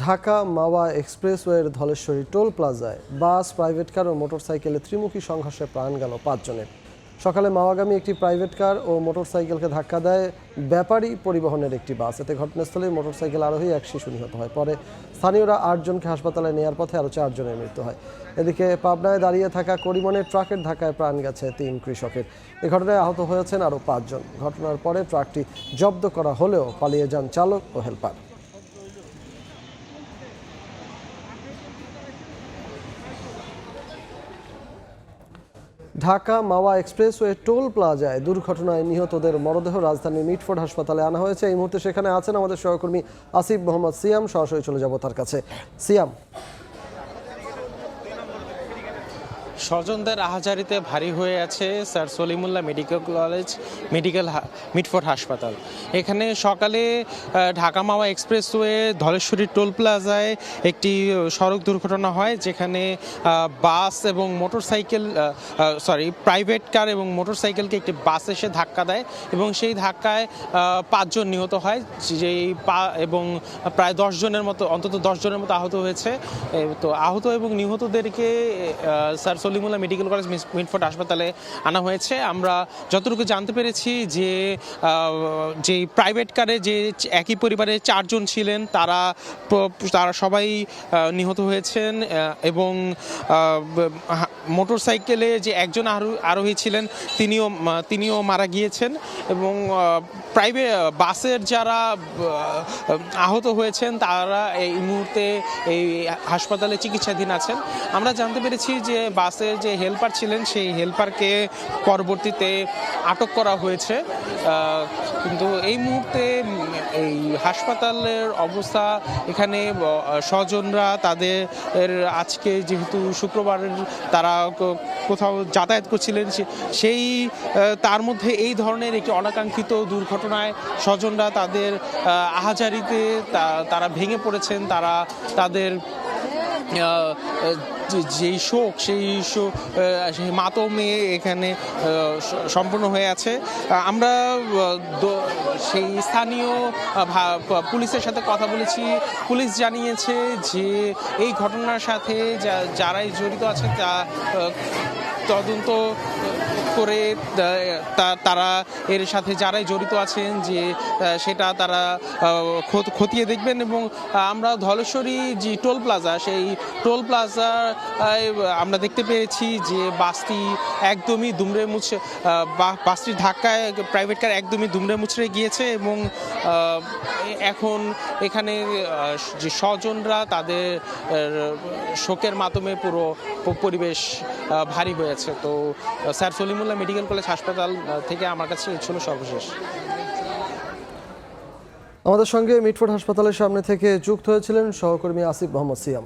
ঢাকা মাওয়া এক্সপ্রেসওয়ের Dhaleshwari toll প্লাজায় বাস, private car ও মোটরসাইকেলে ত্রিমুখী সংঘর্ষে প্রাণ গেল ৫ জনের। সকালে মাওয়াগামী একটি প্রাইভেট কার ও মোটরসাইকেলকে ধাক্কা দেয় ব্যাপারী পরিবহনের একটি বাস। এতে ঘটনাস্থলে মোটরসাইকেল আরোহী এক শিশু নিহত হয়। পরে স্থানীয়রা ৮ জনকে হাসপাতালে নেওয়ার পথে আরও ৪ জনের মৃত্যু হয়। এদিকে পাবনায় দাঁড়িয়ে থাকা করিমনের ট্রাকের ধাক্কায় প্রাণ গেছে ৩ কৃষকের। এ ঘটনায় আহত হয়েছেন আরও ৫ জন। ঘটনার পরে ট্রাকটি জব্দ করা হলেও পালিয়ে যান চালক ও হেলপার। ঢাকা মাওয়া এক্সপ্রেসওয়ে টোল প্লাজায় দুর্ঘটনায় নিহতদের মরদেহ রাজধানীর মিটফোর্ড হাসপাতালে আনা হয়েছে। এই মুহূর্তে সেখানে আছেন আমাদের সহকর্মী আসিফ মোহাম্মদ সিয়াম। সরাসরি চলে যাব তার কাছে। সিয়াম, স্বজনদের আহাজারিতে ভারী হয়ে আছে স্যার সলিমুল্লাহ মেডিকেল মিটফোর্ড হাসপাতাল। এখানে সকালে ঢাকা মাওয়া এক্সপ্রেসওয়ে ধলেশ্বরী টোল প্লাজায় একটি সড়ক দুর্ঘটনা হয়, যেখানে বাস এবং প্রাইভেট কার এবং মোটরসাইকেলকে একটি বাস এসে ধাক্কা দেয় এবং সেই ধাক্কায় ৫ জন নিহত হয়, এবং প্রায় 10 জনের মতো, অন্তত 10 জনের মতো আহত হয়েছে। তো আহত এবং নিহতদেরকে sir Salimullah medical college Mitford হাসপাতালে আনা হয়েছে। আমরা যতটুকু জানতে পেরেছি যে প্রাইভেট কারে যে একই পরিবারের 4 জন ছিলেন তারা সবাই নিহত হয়েছেন এবং মোটরসাইকেলে যে একজন আরোহী ছিলেন তিনিও মারা গিয়েছেন এবং প্রাইভেট বাসের যারা আহত হয়েছেন তারা এই মুহূর্তে এই হাসপাতালে চিকিৎসাধীন আছেন। আমরা জানতে পেরেছি যে বাসের যে হেল্পার ছিলেন সেই হেল্পারকে পরবর্তীতে আটক করা হয়েছে, কিন্তু এই মুহূর্তে এই হাসপাতালের অবস্থা, এখানে স্বজনরা তাদের আজকে যেহেতু শুক্রবারের তারা কোথাও যাতায়াত করছিলেন, তার মধ্যে এই ধরনের একটি অনাকাঙ্ক্ষিত দুর্ঘটনায় স্বজনরা তাদের আহাজারিতে তারা ভেঙে পড়েছেন। তারা তাদের যেই শোক সেই মাতমে এখানে সম্পূর্ণ হয়ে আছে। আমরা সেই স্থানীয় পুলিশের সাথে কথা বলেছি। পুলিশ জানিয়েছে যে এই ঘটনার সাথে যারাই জড়িত আছে তা তদন্ত করে তারা এর সাথে যারাই জড়িত আছেন যে সেটা তারা খতিয়ে দেখবেন। এবং আমরা ধলেশ্বরী যে টোল প্লাজা, সেই টোল প্লাজা আমরা দেখতে পেয়েছি যে বাসটি একদমই দুমড়ে মুচড়ে, বাসটির ধাক্কায় প্রাইভেট কার একদমই দুমড়ে মুচড়ে গিয়েছে এবং এখন এখানে যে স্বজনরা তাদের শোকের মাধ্যমে পুরো পরিবেশ ভারী হয়েছে। তো স্যার সলিমুল্লাহ মেডিকেল কলেজ হাসপাতাল থেকে আমার কাছে ছিল সর্বশেষ। আমাদের সঙ্গে মিটফোর্ড হাসপাতালের সামনে থেকে যুক্ত হয়েছিলেন সহকর্মী আসিফ মোহাম্মদ সিয়াম।